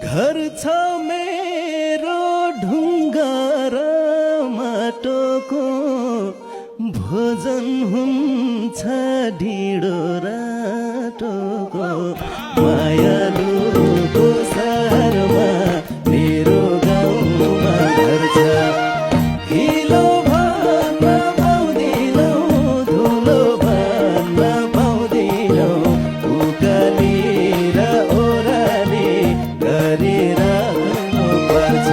घर छ मेरो ढुङ्गा र माटोको भोजन हुन्छ ढिँडो राटोको मायालुको सहरमा मेरो गाउँमा घर छ हिलो भन्न पाउँदिनौ धुलो भन्न पाउँदिनौ उकाली र ओराली गरिरहनु पर्छ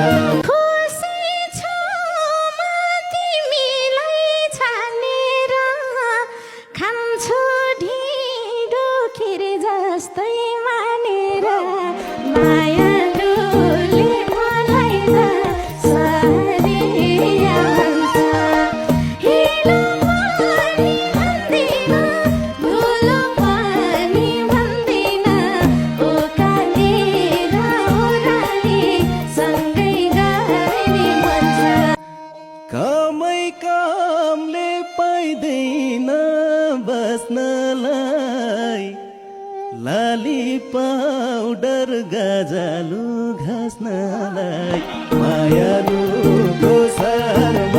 जस्तै मानेर मायालुले मलाई त सारिया भन्छ हिलो पनि भन्दिन धुलो पनि भन्दिन उकाली र ओराली सँगै गर्ने भन्छ कामै कामले पाइँदैन बस्नलाई लाली पाउडर गाजालु घाँस्नलाई मायालुको सहरमा